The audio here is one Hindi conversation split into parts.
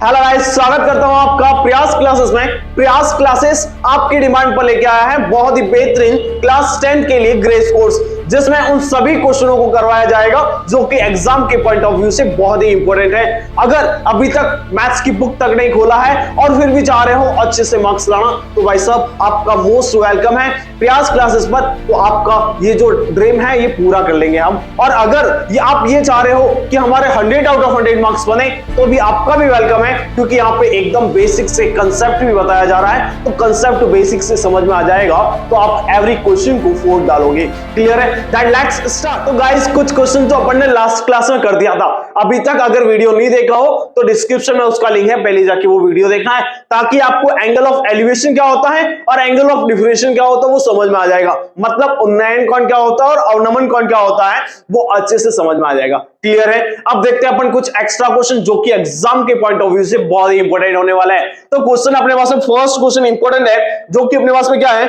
हेलो गाइस, स्वागत करता हूं आपका प्रयास क्लासेस में। प्रयास क्लासेस आपकी डिमांड पर लेके आया है बहुत ही बेहतरीन क्लास 10 के लिए ग्रेस कोर्स, जिसमें उन सभी क्वेश्चनों को करवाया जाएगा जो कि एग्जाम के पॉइंट ऑफ व्यू से बहुत ही इंपॉर्टेंट है। अगर अभी तक मैथ्स की बुक तक नहीं खोला है और फिर भी चाह रहे हो अच्छे से मार्क्स लाना, तो भाई साहब आपका मोस्ट वेलकम है प्रयास क्लासेस पर। तो आपका ये जो ड्रीम है ये पूरा कर लेंगे हम। और अगर आप ये चाह रहे हो कि हमारे 100 आउट ऑफ 100 मार्क्स बने, तो भी आपका भी वेलकम है, क्योंकि यहाँ पे एकदम बेसिक से कंसेप्ट भी बताया जा रहा है। तो कंसेप्ट बेसिक से समझ में आ जाएगा तो आप एवरी क्वेश्चन को 4 डालोगे। क्लियर है? That let's start. तो गाइस, कुछ क्वेश्चन तो अपन ने लास्ट क्लास में कर दिया था। अभी तक अगर वीडियो नहीं देखा हो तो डिस्क्रिप्शन में उसका लिंक है, पहले जाके वो वीडियो देखना है, ताकि आपको एंगल ऑफ एलिवेशन क्या होता है और एंगल ऑफ डिफरेंशिएशन क्या होता है वो समझ में आ जाएगा। मतलब उन्नयन कोण क्या होता है और अवनमन कोण क्या होता है वो अच्छे से समझ में आ जाएगा। क्लियर है? अब देखते हैं अपन कुछ एक्स्ट्रा क्वेश्चन जो कि एग्जाम के पॉइंट ऑफ व्यू से बहुत ही इंपॉर्टेंट होने वाला है। तो क्वेश्चन अपने पास में फर्स्ट क्वेश्चन इंपॉर्टेंट है, जो कि अपने पास में क्या है,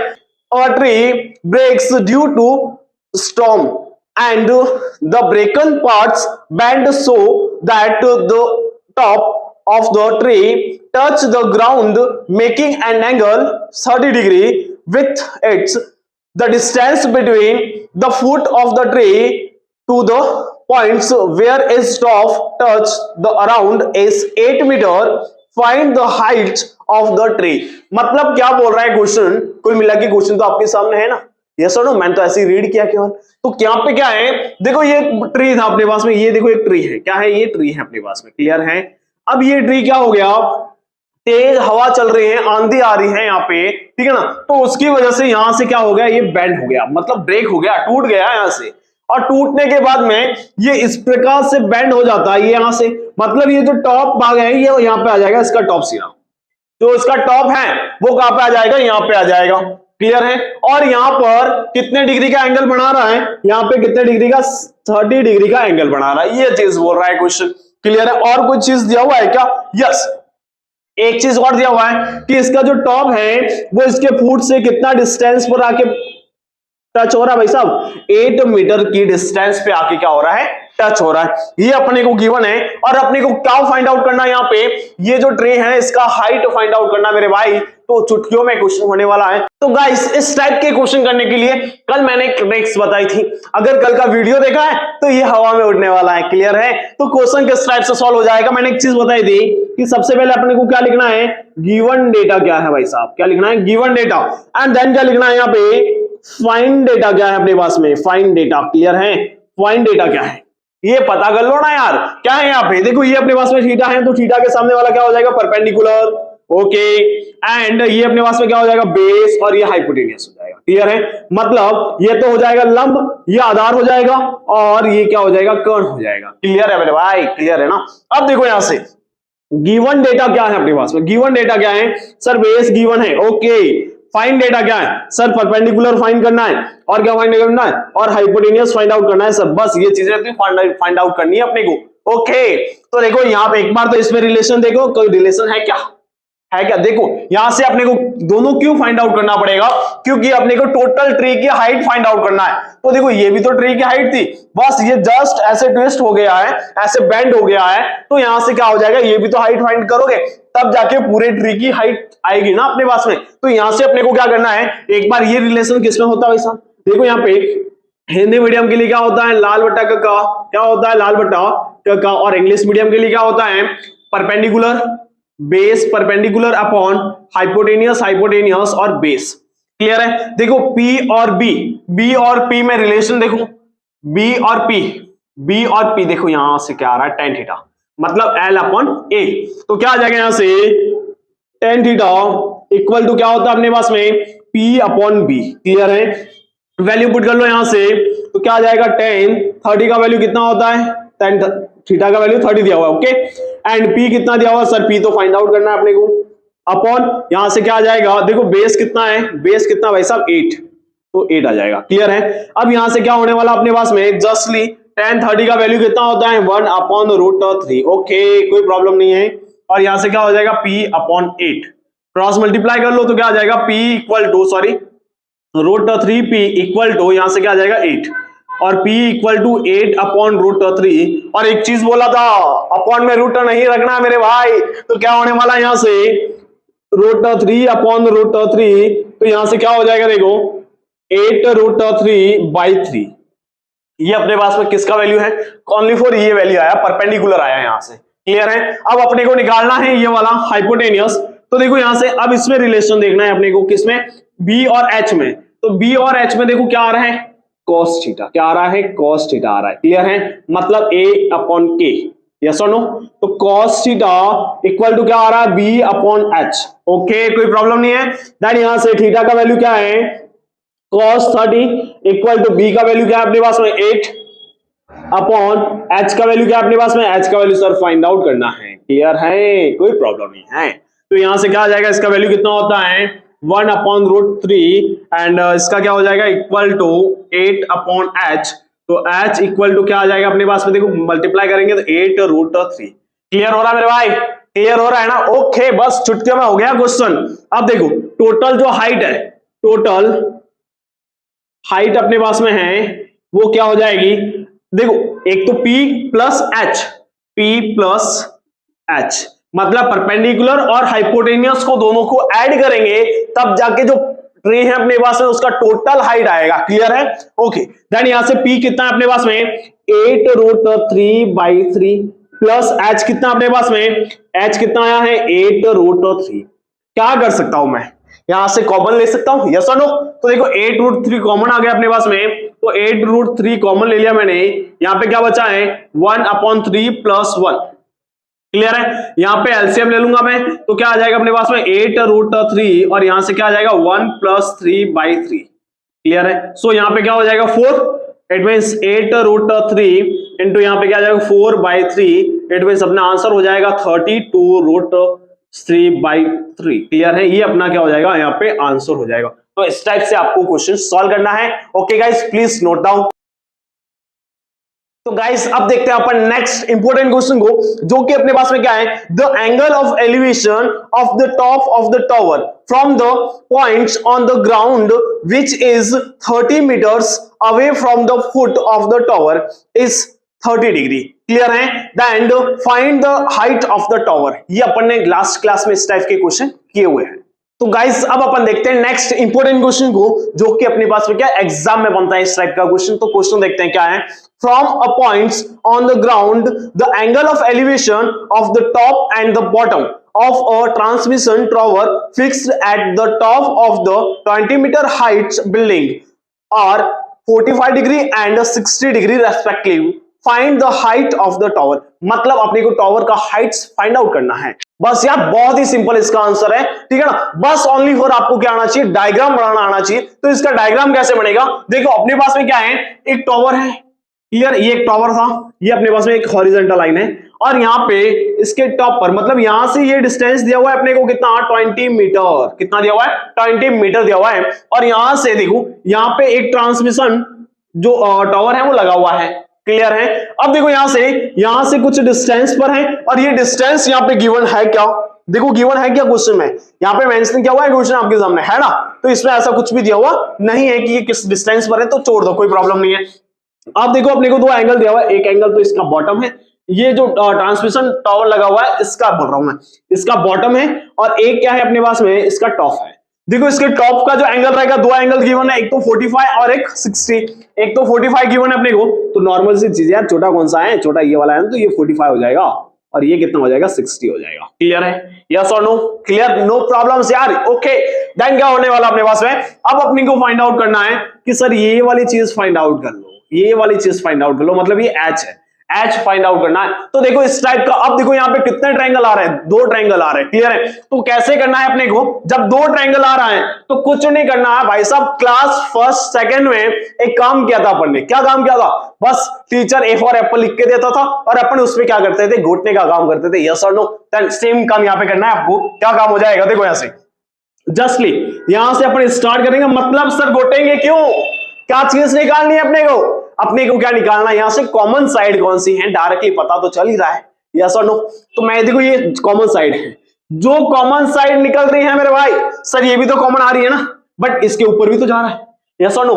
a tree breaks due to storm and the broken parts bend so that the top of the tree touch the ground, making an angle 30 degree with its the distance between the foot of the tree to the points where its top touch the around is 8 meter. Find the height of the tree. मतलब क्या बोल रहा है क्वेश्चन? कुल मिला के क्वेश्चन तो आपके सामने है ना। यस और नो? मैंने तो ऐसे ही रीड किया केवल। तो यहाँ पे क्या है, देखो ये ट्री था अपने पास में, ये देखो एक ट्री है। क्या है? ये ट्री है अपने पास में। क्लियर है? अब ये ट्री क्या हो गया, तेज हवा चल रही है, आंधी आ रही है यहाँ पे, ठीक है ना। तो उसकी वजह से यहाँ से क्या हो गया, ये बेंड हो गया, मतलब ब्रेक हो गया, टूट गया यहाँ से। और टूटने के बाद में ये इस प्रकार से बेंड हो जाता है, ये यहाँ से, मतलब ये जो टॉप भाग है ये यहाँ पे आ जाएगा, इसका टॉप सीधा। तो इसका टॉप है वो कहां पे आ जाएगा, यहाँ पे आ जाएगा। क्लियर है? और यहां पर कितने डिग्री का एंगल बना रहा है, यहाँ पे कितने डिग्री का, 30 डिग्री का एंगल बना रहा है, ये चीज बोल रहा है क्वेश्चन। क्लियर है? और कुछ चीज दिया हुआ है क्या? यस, एक चीज और दिया हुआ है कि इसका जो टॉप है वो इसके फुट से कितना डिस्टेंस पर आके टच हो रहा है। भाई साहब 8 मीटर की डिस्टेंस पे आके क्या हो रहा है, टच हो रहा है। ये अपने को गिवन है और अपने को क्या फाइंड आउट करना है, यहाँ पे ये जो ट्री है इसका हाइट फाइंड आउट करना मेरे भाई। तो चुटकियों में क्वेश्चन होने वाला है। तो गाइस, इस टाइप के क्वेश्चन करने के लिए कल मैंने एक ट्रिक्स बताई थी, अगर कल का वीडियो देखा है तो ये हवा में उड़ने वाला है। क्लियर है? तो क्वेश्चन किस टाइप से सॉल्व हो जाएगा, मैंने एक चीज बताई थी कि सबसे पहले अपने को क्या लिखना है, गिवन डेटा क्या है भाई साहब, क्या लिखना है, गिवन डेटा। एंड देन क्या लिखना है यहाँ पे, फाइंड डेटा क्या है अपने पास में, फाइंड डेटा। क्लियर है? फाइंड डेटा क्या है ये पता कर लो ना यार। क्या है यहाँ पे, देखो ये अपने पास में थीटा है, तो थीटा के सामने वाला क्या हो जाएगा, परपेंडिकुलर। ओके, एंड ये अपने पास में क्या हो जाएगा, बेस, और ये हाइपोटेनियस हो जाएगा। क्लियर है? मतलब ये तो हो जाएगा लंब, ये आधार हो जाएगा, और ये क्या हो जाएगा, कर्ण हो जाएगा। क्लियर है मेरे भाई? क्लियर है ना? अब देखो यहां से गिवन डेटा क्या है अपने पास में, गिवन डेटा क्या है सर, बेस गिवन है। ओके, फाइंड डेटा क्या है सर, परपेंडिकुलर फाइंड करना है, और क्या फाइंड करना है, और हाइपोटेनियस फाइंड आउट करना है सर। बस ये चीजें फाइंड आउट करनी है अपने को। ओके, तो देखो यहाँ पे एक बार तो इसमें रिलेशन देखो, कोई रिलेशन है क्या, है क्या? देखो यहां से अपने को दोनों क्यों फाइंड आउट करना पड़ेगा, क्योंकि अपने को टोटल ट्री की हाइट फाइंड आउट करना है। तो देखो ये भी तो ट्री की हाइट थी, बस ये जस्ट ऐसे ट्विस्ट हो गया है, ऐसे बेंड हो गया है, तो यहां से क्या हो जाएगा, ये भी तो हाइट फाइंड करोगे तब जाके पूरे ट्री की हाइट आएगी ना अपने पास में। तो यहां से अपने को क्या करना है, एक बार ये रिलेशन किसमें होता है वैसा, देखो यहाँ पे हिंदी मीडियम के लिए क्या होता है, लाल बट्टा का, क्या होता है, लाल बट्टा का, और इंग्लिश मीडियम के लिए क्या होता है, perpendicular, base, perpendicular upon hypotenuse, hypotenuse और बेस। क्लियर है? देखो P और B और P में रिलेशन देखो, B और P देखो यहां से क्या आ रहा है, tan थीटा, मतलब L अपॉन A। तो क्या आ जाएगा यहां से, tan थीटा इक्वल टू क्या होता है अपने पास में, P अपॉन B। क्लियर है? वैल्यू पुट कर लो यहां से, तो क्या आ जाएगा, tan 30 का वैल्यू कितना होता है, tan थीटा का वैल्यू 30 दिया हुआ है। ओके, एंड P कितना दिया हुआ है सर, P तो फाइंड आउट करना है अपने को, अपॉन यहां से क्या आ जाएगा, देखो बेस कितना है, बेस कितना भाई साहब 8, तो 8 आ जाएगा। क्लियर है? अब यहां से क्या होने वाला अपने पास में, जस्टली tan 30 का वैल्यू कितना होता है, 1 अपॉन रूट 3। ओके, कोई प्रॉब्लम नहीं है। और यहां से क्या हो जाएगा, P अपॉन 8, क्रॉस मल्टीप्लाई कर लो तो क्या आ जाएगा, P equal to, sorry, root 3P equal to, यहां से क्या आ जाएगा 8, और P equal to 8 upon root 3, और एक चीज बोला था अपॉन में रूट नहीं रखना मेरे भाई, तो क्या होने वाला यहां से रूट 3 अपॉन रूट 3, तो यहां से क्या हो जाएगा देखो 8 रूट 3 बाई 3, ये अपने पास में किसका वैल्यू है, ओनली फॉर ये वैल्यू आया, परपेंडिकुलर आया यहां से, क्लियर है। अब अपने को निकालना है ये वाला हाइपोटेनियस, तो देखो यहां से अब इसमें रिलेशन देखना है अपने को, किसमें, बी और एच में, तो बी और एच में देखो क्या आ रहा है, कॉस थीटा, क्या आ रहा है, कॉस थीटा आ रहा है, क्लियर है, मतलब ए अपॉन के, यस और नो, तो कॉस थीटा इक्वल टू क्या आ रहा है, बी अपॉन एच, ओके कोई प्रॉब्लम नहीं है। देन यहां से थीटा का वैल्यू क्या है, cos 30 इक्वल टू बी का वैल्यू क्या है अपने पास में 8 अपॉन एच का वैल्यू क्या है अपने पास में, एच का वैल्यू सर फाइंड आउट करना है, क्लियर है, कोई प्रॉब्लम नहीं है। तो यहां से क्या आ जाएगा, इसका वैल्यू कितना होता है 1 अपॉन रूट 3, एंड इसका क्या हो जाएगा इक्वल टू 8 अपॉन एच, तो एच इक्वल टू क्या आ जाएगा अपने पास में, देखो मल्टीप्लाई करेंगे तो 8 रूट 3, क्लियर हो रहा है मेरे भाई, क्लियर हो रहा है ना, ओके बस चुटकियों में हो गया क्वेश्चन। अब देखो टोटल जो हाइट है, टोटल हाइट अपने पास में है वो क्या हो जाएगी, देखो एक तो P plus H, P plus H मतलब परपेंडिकुलर और हाइपोटेनियस को दोनों को ऐड करेंगे तब जाके जो ट्री है अपने पास में उसका टोटल हाइट आएगा, क्लियर है, ओके। देन यहां से P कितना है अपने पास में 8 रूट 3 बाई 3 प्लस एच कितना अपने पास में, एच कितना आया है 8 रूट 3, क्या कर सकता हूं मैं, यहां से कॉमन ले सकता हूं, यस और नो, तो देखो 8 रूट 3 कॉमन आ गया अपने पास में, तो 8 रूट 3 कॉमन ले लिया मैंने, यहां पे क्या बचा है 1 अपॉन 3 प्लस 1, क्लियर है, यहां पे एलसीएम ले लूंगा मैं, तो क्या आ जाएगा अपने पास में 8 रूट 3 और यहां से क्या आ जाएगा 1 प्लस 3 बाई 3, क्लियर है। सो यहां पे क्या हो जाएगा 4, इट मींस 8 रूट 3 इंटू यहां पे क्या आ जाएगा 4 बाई 3, इट मींस अपना आंसर हो जाएगा 32 रूट 3 बाई 3, क्लियर है, ये अपना क्या हो जाएगा यहाँ पे आंसर हो जाएगा। तो इस टाइप से आपको क्वेश्चन सॉल्व करना है, okay guys please note down. तो गाइस अब देखते हैं अपन नेक्स्ट इंपॉर्टेंट क्वेश्चन को, जो कि अपने पास में क्या है, the angle of elevation of the top of the tower from the points on the ground which is 30 metres away from the foot of the tower is 30 degree, clear है, then find the height of the tower. ये अपन ने लास्ट क्लास में इस टाइप के क्वेश्चन किए हुए हैं। तो गाइस अब अपन देखते हैं नेक्स्ट इंपॉर्टेंट क्वेश्चन को, जो कि अपने पास में क्या एग्जाम में बनता है इस टाइप का क्वेश्चन। तो क्वेश्चन देखते हैं क्या है, from a points on the ground the angle of elevation of the top and the bottom of a transmission tower fixed at the top of the 20 meter height building are 45 degree and 60 degree respectively. Find the height of the tower. मतलब अपने को टावर का हाइट्स फाइंड आउट करना है। बस यार बहुत ही सिंपल इसका आंसर है, ठीक है ना, बस ओनली फॉर आपको क्या आना चाहिए, डायग्राम बनाना आना चाहिए। तो इसका डायग्राम कैसे बनेगा, देखो अपने पास में क्या है, एक टावर है, क्लियर, ये एक टावर था, ये अपने पास में एक हॉरिजॉन्टल लाइन है, और यहाँ पे इसके टॉप पर मतलब यहां से ये डिस्टेंस दिया हुआ है अपने को कितना 20 मीटर, कितना दिया हुआ है 20 मीटर दिया हुआ है, और यहां से देखो यहाँ पे एक ट्रांसमिशन जो टावर है वो लगा हुआ है, क्लियर है। अब देखो यहां से कुछ डिस्टेंस पर है, और ये डिस्टेंस यहाँ पे गिवन है क्या, देखो गिवन है क्या क्वेश्चन में, यहाँ पे मेंशन किया हुआ है क्वेश्चन आपके सामने, है ना, तो इसमें ऐसा कुछ भी दिया हुआ नहीं है कि ये किस डिस्टेंस पर है, तो छोड़ दो, कोई प्रॉब्लम नहीं है। अब देखो अपने को दो एंगल दिया हुआ है, एक एंगल तो इसका बॉटम है, ये जो ट्रांसमिशन टावर लगा हुआ है इसका बोल रहा हूं मैं, इसका बॉटम है, और एक क्या है अपने पास में इसका टॉप है। देखो इसके टॉप का जो एंगल रहेगा, दो एंगल गिवन है, एक तो 45 और एक 60, एक तो 45 गिवन है अपने को, तो नॉर्मल सी चीज है, छोटा कौन सा है, छोटा ये वाला है, तो ये 45 हो जाएगा, और ये कितना हो जाएगा 60 हो जाएगा, क्लियर है, यस और नो, क्लियर, नो प्रॉब्लम्स यार, ओके। देन क्या होने वाला अपने पास में, अब अपने को फाइंड आउट करना है कि सर ये वाली चीज फाइंड आउट कर लो, ये वाली चीज फाइंड आउट कर लो, मतलब ये एच है, एच फाइंड आउट करना है। तो देखो इस टाइप का, अब देखो यहाँ पे कितने ट्रायंगल आ रहे हैं, दो ट्रायंगल आ रहे हैं, क्लियर है, तो कैसे करना है अपने को, जब दो ट्रायंगल आ रहा है तो कुछ नहीं करना है भाई साहब, क्लास फर्स्ट सेकंड में एक काम किया था अपन ने, क्या काम किया था, बस टीचर ए फॉर एप्पल लिख के देता था और अपन उसमें क्या करते थे, घोटने का काम करते थे, यस और नो। देन सेम काम यहाँ पे करना है आपको, क्या काम हो जाएगा, देखो यहाँ से जस्टली यहां से अपन स्टार्ट करेंगे, मतलब सर घोटेंगे क्यों, क्या चीज निकालनी है अपने को क्या निकालना है, यहां से कॉमन साइड कौन सी है, डायरेक्टली पता तो चल ही रहा है, यस और नो। तो मैं देखो ये कॉमन साइड है, जो कॉमन साइड निकल रही है मेरे भाई, सर ये भी तो कॉमन आ रही है ना, बट इसके ऊपर भी तो जा रहा है, यस और नो।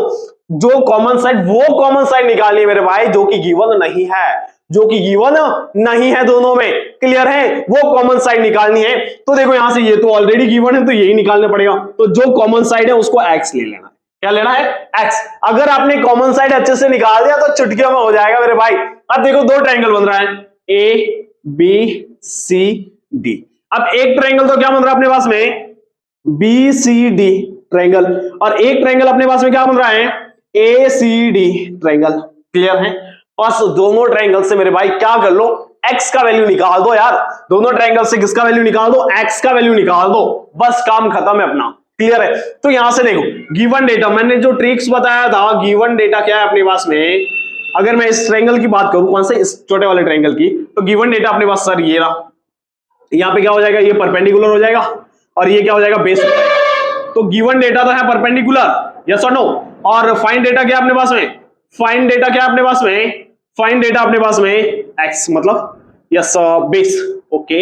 जो कॉमन साइड, वो कॉमन साइड निकालनी है मेरे भाई जो कि गिवन नहीं है, जो कि गिवन नहीं है दोनों में। क्लियर है, वो कॉमन साइड निकालनी है। तो देखो यहां से ये तो ऑलरेडी गिवन है तो यही निकालना पड़ेगा, तो जो कॉमन साइड है उसको x ले लेना है। क्या लेना है? x। अगर आपने कॉमन साइड अच्छे से निकाल दिया तो चुटकियों में हो जाएगा मेरे भाई। अब देखो दो ट्रायंगल बन रहा है ए बी सी डी। अब एक ट्रायंगल तो क्या बन रहा है अपने पास में बी सी डी ट्रायंगल, और एक ट्रायंगल अपने पास में क्या बन रहा है ए सी डी ट्रायंगल। क्लियर है, बस दोनों ट्रायंगल से मेरे भाई क्या कर लो, x का वैल्यू निकाल दो यार। दोनों ट्रायंगल से किसका वैल्यू निकाल दो? x का वैल्यू निकाल दो, बस काम खत्म है अपना। क्लियर है, तो यहां से देखो गिवन डेटा, मैंने जो ट्रिक्स बताया था, गिवन डेटा क्या है अपने पास में, अगर मैं इस ट्रायंगल की बात करूं, कौन से, इस छोटे वाले ट्रायंगल की, तो गिवन डेटा अपने पास सर ये रहा। यहां पे क्या हो जाएगा, ये परपेंडिकुलर हो जाएगा और ये क्या हो जाएगा, बेस हो जाएगा। तो गिवन डेटा तो है परपेंडिकुलर, यस और नो। और फाइंड डेटा क्या अपने पास में, फाइंड डेटा क्या अपने पास में, फाइंड डेटा अपने पास में x, मतलब यस बेस। ओके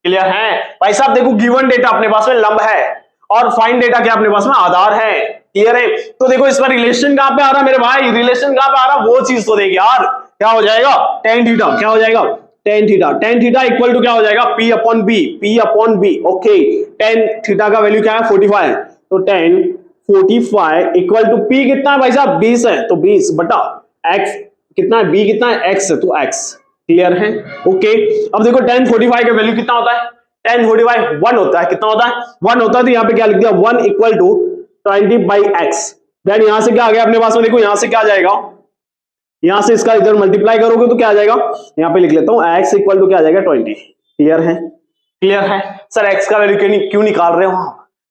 क्लियर है भाई साहब। देखो गिवन डेटा अपने पास में लंब है और फाइंड डेटा क्या अपने पास में आधार है। क्लियर है, तो देखो इसमें रिलेशन कहां पे आ रहा मेरे भाई, रिलेशन कहां पे आ रहा, वो चीज तो देख यार। क्या हो जाएगा, टेन थीटा, क्या हो जाएगा, tan theta. Tan theta equal to क्या हो जाएगा, P upon B, P upon B. Okay, tan theta का वैल्यू क्या है 45, तो टेन 45 इक्वल टू पी कितना है भाई साहब 20 है, तो 20 बटा एक्स कितना है, बी कितना है x है, तो x। क्लियर है, ओके। अब देखो tan 45 का वैल्यू कितना होता है, tan 45 1 होता है, कितना होता है 1 होता है, तो यहाँ पे क्या लिख दिया 1 इक्वल टू 20/x। देन यहां से क्या आ गया अपने पास में, देखो यहां से क्या आ जाएगा, यहां से इसका इधर मल्टीप्लाई करोगे तो क्या आ जाएगा, यहां पे लिख लेता हूं x इक्वल टू क्या आ जाएगा 20। क्लियर है, क्लियर है सर। x का वैल्यू क्यों निकाल रहे हो,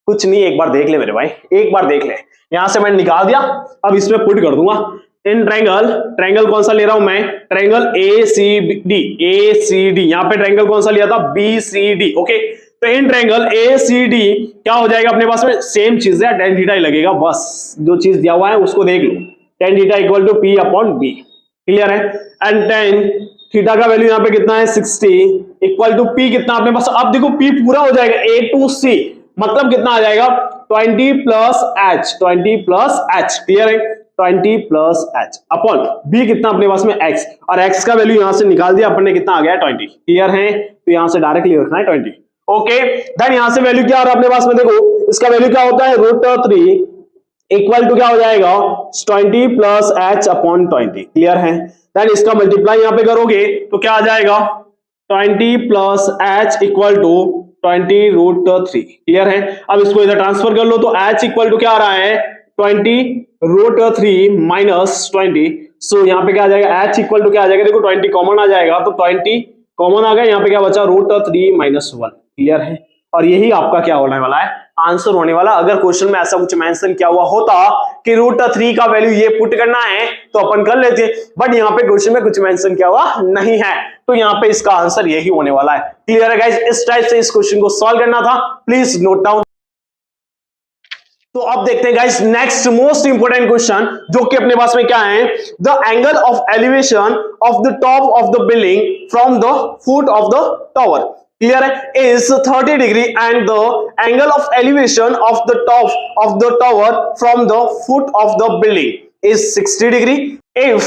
कुछ नहीं, एक बार देख ले मेरे भाई, एक बार देख ले। यहां से मैंने निकाल दिया, अब इसमें पुट कर दूंगा इन ट्रायंगल, ट्रायंगल कौन सा ले रहा हूं मैं, triangle A C D, A C D. यहां पे ट्रायंगल कौन सा लिया था, बी सी डी। ओके, तो in triangle A C D क्या हो जाएगा अपने पास में, सेम चीज है, tan थीटा ही लगेगा, बस जो चीज दिया हुआ है उसको देख लो, tan theta equal to P upon B. Clear है, एंड tan थीटा का वैल्यू यहां पे कितना है 60 इक्वल टू पी कितना अपने पास, अब देखो पी पूरा हो जाएगा ए टू सी, मतलब कितना आ जाएगा 20 plus H, 20 plus H. Clear है, 20 प्लस एच अपॉन बी कितना अपने पास में x, और x का वैल्यू यहां से निकाल दिया अपन ने, कितना आ गया 20। क्लियर है, तो यहां से डायरेक्टली रखना है 20। ओके, देन यहां से वैल्यू क्या आ रहा है अपने पास में, देखो इसका वैल्यू क्या होता है √3 इक्वल टू क्या हो जाएगा 20 प्लस एच अपॉन 20। क्लियर है, देन इसका मल्टीप्लाई यहां पे करोगे तो क्या आ जाएगा 20 plus H equal to 20√3। Clear है, अब इसको इधर ट्रांसफर कर लो तो h इक्वल टू क्या आ रहा है 20√3 माइनस 20। सो यहाँ पे क्या आ जाएगा h इक्वल टू क्या आ जाएगा, देखो 20 कॉमन आ जाएगा, तो 20 कॉमन आ गया, यहाँ पे क्या बचा √3 माइनस 1। क्लियर है, और यही आपका क्या होने वाला है, आंसर होने वाला। अगर क्वेश्चन में ऐसा कुछ मेंशन किया हुआ होता कि √3 का वैल्यू ये पुट करना है तो अपन कर लेते, बट यहाँ पे क्वेश्चन में कुछ मेंशन किया हुआ नहीं है, तो यहाँ पे इसका आंसर यही होने वाला है। क्लियर है गाइस, इस टाइप से इस क्वेश्चन को सॉल्व करना था, प्लीज नोट डाउन। तो अब देखते हैं guys next most important question, जो कि अपने पास में क्या है, the angle of elevation of the top of the building from the foot of the tower. Clear है, is 30 degree and the angle of elevation of the top of the tower from the foot of the building is 60 degree. If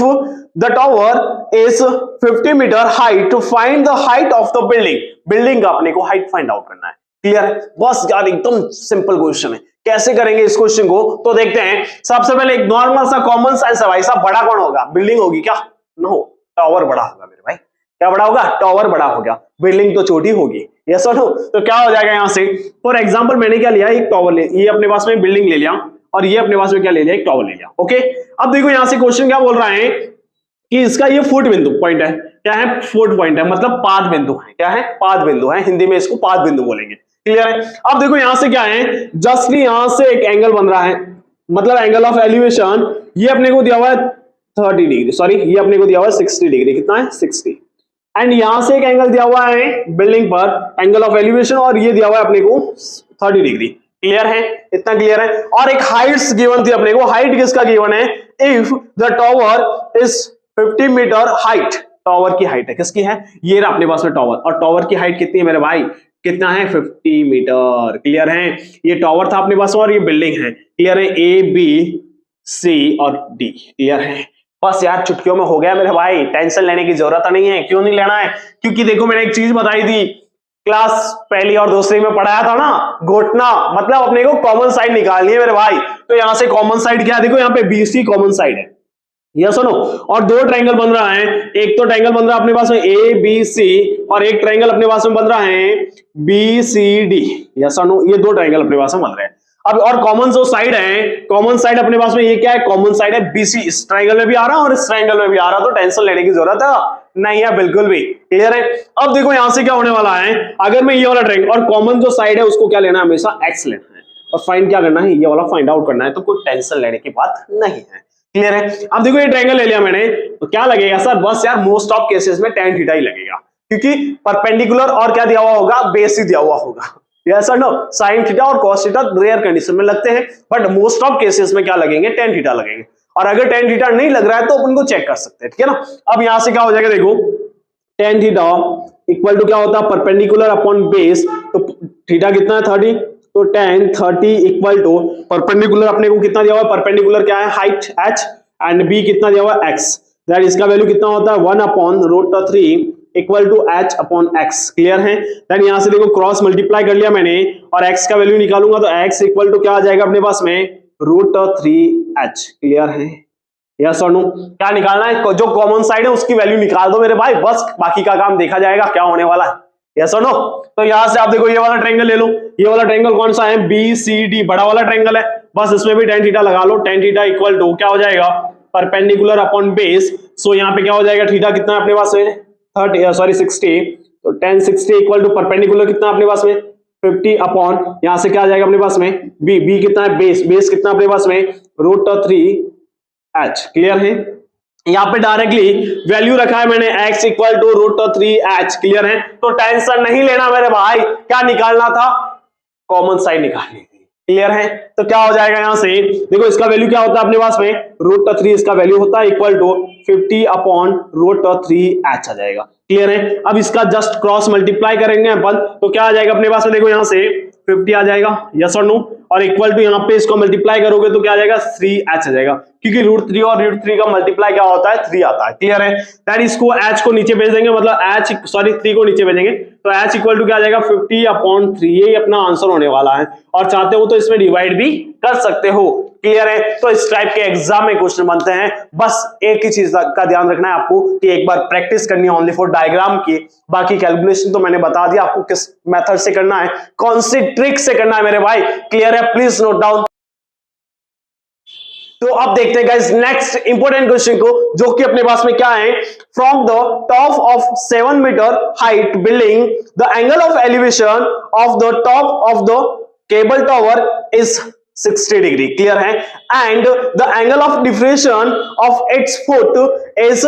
the tower is 50 meter high, to find the height of the building. Building का अपने को हाइट फाइंड आउट करना है। क्लियर है, बस यार एकदम सिंपल क्वेश्चन है। कैसे करेंगे इस क्वेश्चन को, तो देखते हैं। सबसे पहले एक नॉर्मल सा कॉमन सेंस है भाई साहब, बड़ा कौन होगा, बिल्डिंग होगी क्या, नो, टावर बड़ा होगा मेरे भाई। क्या बड़ा होगा, टावर बड़ा हो गया, बिल्डिंग तो छोटी होगी, यस और नो। तो क्या हो जाएगा यहां से, फॉर एग्जांपल मैंने क्या लिया, एक टावर ले, ये अपने पास में बिल्डिंग ले लिया, और ये अपने पास में क्या ले लिया, एक टावर ले लिया। ओके, अब देखो यहां से क्वेश्चन क्या बोल रहा है कि इसका ये फुट बिंदु पॉइंट है, क्या है, फुट पॉइंट है, मतलब पाद बिंदु है, क्या है, पाद बिंदु है, हिंदी में इसको पाद बिंदु बोलेंगे। क्लियर है, अब देखो यहां से क्या है, जस्टली यहां से एक एंगल बन रहा है, मतलब एंगल ऑफ एलिवेशन, ये अपने को दिया हुआ है 30 डिग्री, सॉरी ये अपने को दिया हुआ है 60 डिग्री, कितना है 60, एंड यहां से एक एंगल दिया हुआ है बिल्डिंग पर, एंगल ऑफ एलिवेशन, और ये दिया हुआ है अपने को 30 डिग्री। क्लियर है, इतना क्लियर है। और एक हाइट्स गिवन थी अपने को, हाइट किसका गिवन है, if the tower is 50 metre height, tower की हाइट है, किसकी है, ये रहा अपने पास में टावर, और टावर की हाइट कितनी है मेरे भाई, कितना है 50 मीटर। क्लियर है, ये टावर था अपने पास और ये बिल्डिंग है। क्लियर है, ए बी सी और डी। क्लियर है? बस यार चुटकियों में हो गया मेरे भाई, टेंशन लेने की जरूरत नहीं है। क्यों नहीं लेना है? क्योंकि देखो मैंने एक चीज बताई थी, क्लास पहली और दूसरी में पढ़ाया था ना, घोटना, मतलब अपने को कॉमन साइड निकालनी है मेरे भाई। तो यहां से कॉमन साइड क्या है, देखो यहाँ पे बीसी कॉमन साइड है, या सुनो, और दो ट्रायंगल बन रहा है। एक तो ट्रायंगल बन रहा है अपने पास में ए बी सी, और एक ट्रायंगल अपने पास में बन रहा है बी सी डी, या सुनो, ये दो ट्रायंगल अपने पास में बन रहे हैं। अब और कॉमन जो साइड है, कॉमन साइड अपने पास में ये क्या है, कॉमन साइड है बीसी। इस ट्रायंगल में भी आ रहा है और इस ट्रायंगल में भी आ रहा है, तो टेंशन लेने की जरूरत है नहीं है, बिल्कुल भी। क्लियर है? अब देखो यहां से क्या होने वाला है, अगर मैं ये वाला ट्रायंगल और कॉमन जो साइड है उसको क्या लेना है, हमेशा एक्स लेना है, और फाइंड क्या करना है, ये वाला फाइंड आउट करना है, तो कोई टेंशन लेने की बात नहीं है। क्लियर है? अब देखो ये ट्रायंगल ले लिया मैंने, तो क्या लगेगा सर, बस यार मोस्ट ऑफ केसेस में tan थीटा ही लगेगा, क्योंकि परपेंडिकुलर और क्या दिया हुआ होगा, बेस ही दिया हुआ होगा। यस और नो, sin थीटा और cos थीटा रेयर कंडीशन में लगते हैं, बट मोस्ट ऑफ केसेस में क्या लगेंगे, tan थीटा लगेंगे। और अगर tan थीटा नहीं लग रहा है तो अपन को चेक कर सकते हैं, ठीक है ना। अब यहां से क्या हो जाएगा, देखो tan थीटा इक्वल टू क्या होता है, परपेंडिकुलर अपॉन बेस, तो थीटा कितना है 30, तो tan 30 इक्वल टू परपेंडिकुलर अपने को कितना दिया हुआ है, परपेंडिकुलर क्या है, हाइट h, एंड b कितना दिया हुआ है, x, दैट इसका वैल्यू कितना होता है 1 upon √3 equal to h upon x। Clear है? देन यहां से देखो क्रॉस मल्टीप्लाई कर लिया मैंने, और x का वैल्यू निकालूंगा तो x इक्वल टू क्या आ जाएगा अपने पास में, √3h। क्लियर है? यस और नो, क्या निकालना है, जो कॉमन साइड है उसकी वैल्यू निकाल दो मेरे भाई, बस बाकी का काम देखा जाएगा क्या होने वाला है। यस और नो, तो यहां से आप देखो ये वाला ट्रायंगल ले लो, ये वाला ट्रायंगल कौन सा है, बी सी डी, बड़ा वाला ट्रायंगल है, बस इसमें भी tan थीटा लगा लो, tan थीटा इक्वल टू क्या हो जाएगा, परपेंडिकुलर अपॉन बेस। सो यहाँ पे क्या हो जाएगा, थीटा कितना है अपने पास में 60, तो tan 60 इक्वल टू परपेंडिकुलर कितना अपने पास में 50 अपॉन, यहां से क्या आ जाएगा अपने पास में b कितना है, बेस कितना अपने पास में √3h। क्लियर है? यहाँ पे डायरेक्टली वैल्यू रखा है मैंने x equal to √3h। Clear है? तो टेंशन नहीं लेना मेरे भाई, क्या निकालना था, कॉमन साइड निकालनी थी। क्लियर है? तो क्या हो जाएगा यहां से, देखो इसका वैल्यू क्या होता है अपने पास में √3, इसका वैल्यू होता है इक्वल टू 50 अपॉन √3h आ जाएगा। क्लियर है? अब इसका जस्ट क्रॉस मल्टीप्लाई करेंगे अपन, तो क्या आ जाएगा अपने पास में, देखो यहां से 50 आ जाएगा, यस और नो, और इक्वल टू यहाँ पे इसको मल्टीप्लाई करोगे तो क्या आ जाएगा, 3h आ जाएगा, क्योंकि √3 और √3 का मल्टीप्लाई क्या होता है, 3 आता है। क्लियर है? दैट इसको h को नीचे भेज देंगे, मतलब h 3 को नीचे भेजेंगे, तो h इक्वल टू क्या आ जाएगा 50 अपॉन 3, यही अपना आंसर होने वाला है। और चाहते हो तो इसमें डिवाइड भी कर सकते हो। क्लियर है? तो इस टाइप के एग्जाम में क्वेश्चन बनते हैं, बस एक ही चीज का ध्यान रखना है आपको कि एक बार प्रैक्टिस करनी है ओनली फॉर डायग्राम की, बाकी कैलकुलेशन तो मैंने बता दिया आपको किस मेथड से करना है, कौन सी ट्रिक से करना है मेरे भाई। क्लियर है? Please note down. तो अब देखते हैं गाइस नेक्स्ट इंपॉर्टेंट क्वेश्चन को, जो कि अपने पास में क्या है, from the top of 7 metre height building the angle of elevation of the top of the cable tower is 60 degree. Clear है? And the angle of depression of its foot is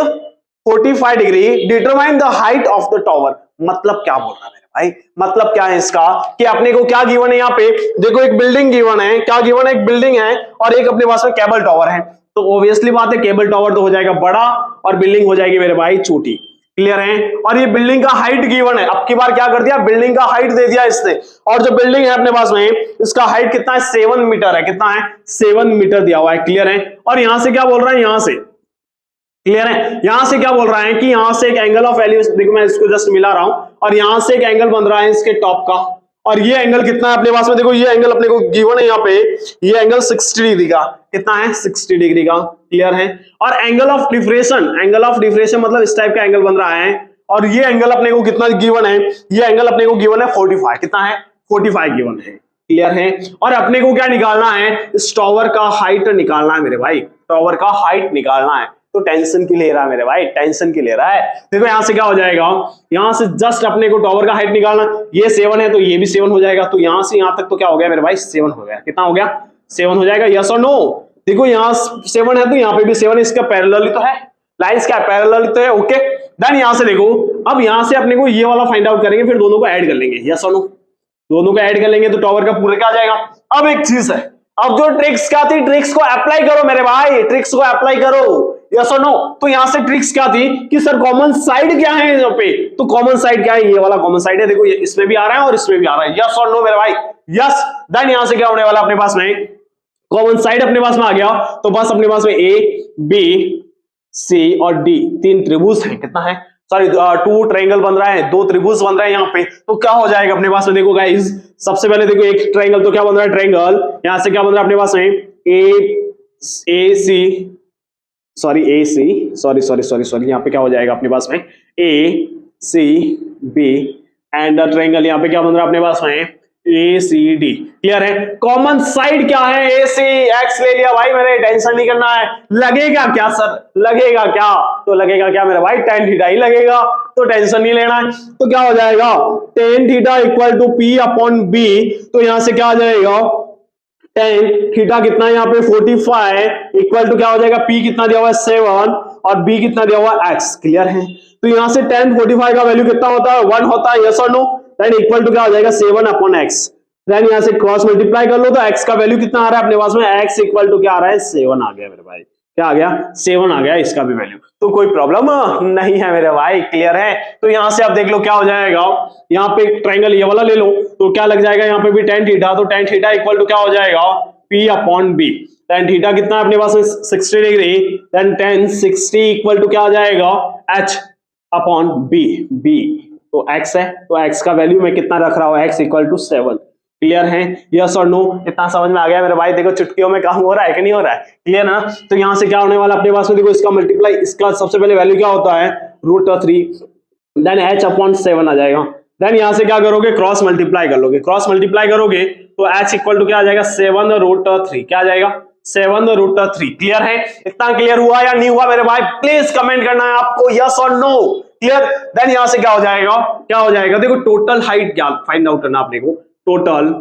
45 degree, determine the height of the tower. मतलब क्या बोल रहा है मेरे भाई, मतलब क्या है इसका, कि अपने को क्या गिवन है, यहाँ पे देखो एक बिल्डिंग गिवन है, क्या गिवन है, एक बिल्डिंग है और एक अपने पास में केबल टावर है, तो ऑब्वियसली बात है केबल टावर तो हो जाएगा बड़ा और बिल्डिंग हो जाएगी मेरे भाई छोटी। क्लियर है? और ये बिल्डिंग का हाइट गिवन है, अब की बार क्या कर दिया, बिल्डिंग का हाइट दे दिया इसने, और जो बिल्डिंग है अपने पास में इसका हाइट कितना है, 7 मीटर है, कितना है, 7 मीटर दिया हुआ है। क्लियर है? और यहां से क्या बोल रहा है, यहां से, क्लियर है, यहां से क्या बोल रहा है कि यहां से एक एंगल ऑफ एलिवेशन, देखो मैं इसको जस्ट मिला रहा हूं, और यहां से एक एंगल बन रहा है इसके टॉप का, और ये एंगल कितना है अपने पास में, देखो ये एंगल अपने को गिवन है यहाँ पे, ये एंगल 60 डिग्री का, कितना है, 60 डिग्री का। क्लियर है? और एंगल ऑफ डिफ्रेशन मतलब इस टाइप का एंगल बन रहा है, और ये एंगल अपने को कितना गिवन है, ये एंगल अपने को गिवन है 45, कितना है, 45 गिवन है। क्लियर है? और अपने को क्या निकालना है, इस टावर का हाइट निकालना है मेरे भाई, टावर का हाइट निकालना है, तो टेंशन की ले रहा है मेरे भाई, टेंशन की ले रहा है। देखो यहां से क्या हो जाएगा, यहां से जस्ट अपने को टावर का हाइट निकालना, ये 7 है तो ये भी 7 हो जाएगा, तो यहां से यहां तक तो क्या हो गया मेरे भाई, 7 हो गया, कितना हो गया, 7 हो जाएगा। यस और नो? देखो यहां 7 है तो यहां पे भी 7, इसका पैरेलल तो है, लाइंस क्या पैरेलल तो है। ओके, देन यहां से देखो, अब यहां से अपने को ये वाला फाइंड आउट करेंगे, फिर दोनों को ऐड कर लेंगे। यस और नो? दोनों को ऐड कर लेंगे तो टावर का पूरा क्या आ जाएगा। अब एक चीज है, अब जो ट्रिक्स क्या थी, ट्रिक्स को अप्लाई करो मेरे भाई, ट्रिक्स को अप्लाई करो। यस और नो? तो यहां से ट्रिक्स क्या थी कि सर कॉमन साइड क्या है यहाँ पे, तो कॉमन साइड क्या है, ये वाला कॉमन साइड है, देखो ये इसमें भी आ रहा है और इसमें भी आ रहा है। यस और नो मेरे भाई, यस। देन यहां से क्या होने वाला अपने पास में, कॉमन साइड अपने पास में आ गया, तो बस अपने पास में ए बी सी और डी तीन त्रिभुज है, कितना है, सॉरी 2 ट्रायंगल बन रहा है, 2 त्रिभुज बन रहा है यहाँ पे। तो क्या हो जाएगा अपने पास में, देखो गाइस सबसे पहले देखो एक ट्रायंगल, तो क्या बन रहा है ट्रायंगल, यहां से क्या बन रहा है अपने पास में ए सी सॉरी यहाँ पे क्या हो जाएगा अपने पास में ए सी बी एंड ट्रायंगल यहाँ पे क्या बन रहा है अपने पास में ए सी डी। क्लियर है। कॉमन साइड क्या है, ए सी, एक्स ले लिया भाई मैंने, टेंशन नहीं करना है। लगेगा क्या सर, लगेगा क्या, तो लगेगा क्या मेरा भाई, tan थीटा ही लगेगा, तो टेंशन नहीं लेना है। तो क्या हो जाएगा tan theta equal to P upon B, तो यहां से क्या आ जाएगा tan थीटा कितना है यहाँ पे 45 इक्वल टू क्या हो जाएगा, p कितना दिया हुआ है 7 और b कितना दिया हुआ है x। क्लियर है। तो यहां से tan 45 का वैल्यू कितना होता है 1 होता है, यस और नो, देन इक्वल टू क्या हो जाएगा 7 अपॉन x। देन यहां से क्रॉस मल्टीप्लाई कर लो तो x का वैल्यू कितना आ रहा है अपने पास में, x इक्वल टू क्या आ रहा है 7 आ गया मेरे भाई, क्या आ गया 7 आ गया इसका भी वैल्यू, तो कोई प्रॉब्लम नहीं है मेरे भाई। क्लियर है। तो यहां से आप देख लो क्या हो जाएगा, यहाँ पे ट्रायंगल ये वाला ले लो तो क्या लग जाएगा यहाँ पे भी tan थीटा, तो tan थीटा इक्वल टू क्या हो जाएगा p upon b। tan theta कितना है अपने पास में 60 degree, then tan 60 equal to क्या आ जाएगा h अपॉन b तो x है, तो x का वैल्यू मैं कितना रख रहा हूं x इक्वल टू 7। क्लियर है, यस और नो, इतना समझ में आ गया मेरे भाई। देखो चुटकियों में काम हो रहा है कि नहीं हो रहा है, क्लियर ना। तो यहां से क्या होने वाला अपने पास में, देखो इसका मल्टीप्लाई, इसका सबसे पहले वैल्यू क्या होता है √3, देन h अपॉन 7 आ जाएगा। देन यहां से क्या करोगे क्रॉस मल्टीप्लाई कर लोगे, क्रॉस मल्टीप्लाई करोगे तो h इक्वल टू क्या आ जाएगा 7√3, क्या आ जाएगा 7√3। क्लियर है, इतना क्लियर हुआ या नहीं हुआ मेरे भाई, प्लीज कमेंट करना है आपको यस और नो। क्लियर। देन यहां से क्या हो जाएगा, देखो टोटल हाइट क्या फाइंड आउट करना अपने को, टोटल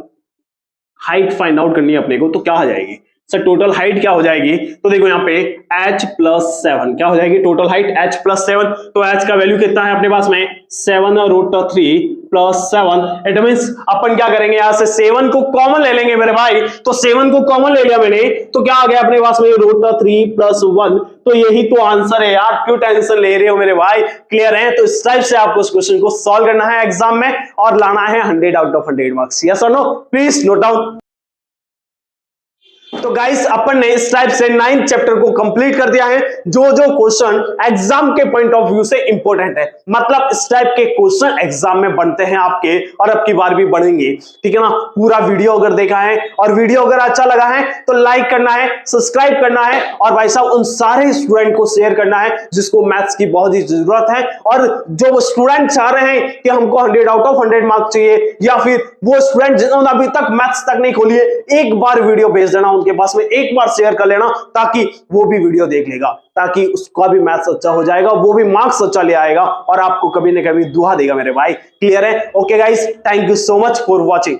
हाइट फाइंड आउट करनी है अपने को, तो क्या आ जाएगी सर टोटल हाइट क्या हो जाएगी, तो देखो यहाँ पे h+7 क्या हो जाएगी टोटल हाइट h+7, तो h का वैल्यू कितना है अपने पास में 7√3 + 7। इट मींस अपन क्या करेंगे यहाँ से 7 को कॉमन ले लेंगे मेरे भाई, तो 7 को कॉमन ले लिया मैंने, तो क्या आ गया अपने पास में √3 + 1, तो यही तो आंसर है यार, क्यों टेंशन ले रहे हो मेरे भाई। क्लियर है। तो इस टाइप से आपको इस क्वेश्चन को सॉल्व करना है एग्जाम में और लाना है 100 आउट ऑफ 100 मार्क्स, यस और नो, प्लीज नोट डाउन। तो गाइस अपन ने इस टाइप से 9th चैप्टर को कंप्लीट कर दिया है। जो क्वेश्चन एग्जाम के पॉइंट ऑफ व्यू से इंपॉर्टेंट है, मतलब इस टाइप के क्वेश्चन एग्जाम में बनते हैं आपके, और अब की बार भी बढ़ेंगे, ठीक है ना। पूरा वीडियो अगर देखा है और वीडियो अगर अच्छा लगा है तो लाइक करना है, सब्सक्राइब करना है, और भाई साहब उन सारे स्टूडेंट को शेयर करना है जिसको मैथ्स की बहुत ही जरूरत है, और जो स्टूडेंट चाह रहे हैं कि हमको 100 आउट ऑफ 100 मार्क्स चाहिए, या फिर वो स्टूडेंट जिन्होंने अभी तक मैथ्स तक नहीं खोली है, एक बार वीडियो भेज देना उनके पास में, एक बार शेयर कर लेना, ताकि वो भी वीडियो देख लेगा, ताकि उसका भी मैथ्स अच्छा हो जाएगा, वो भी मार्क्स अच्छा ले आएगा और आपको कभी ना कभी दुआ देगा मेरे भाई। क्लियर है। Okay guys, thank you so much for watching.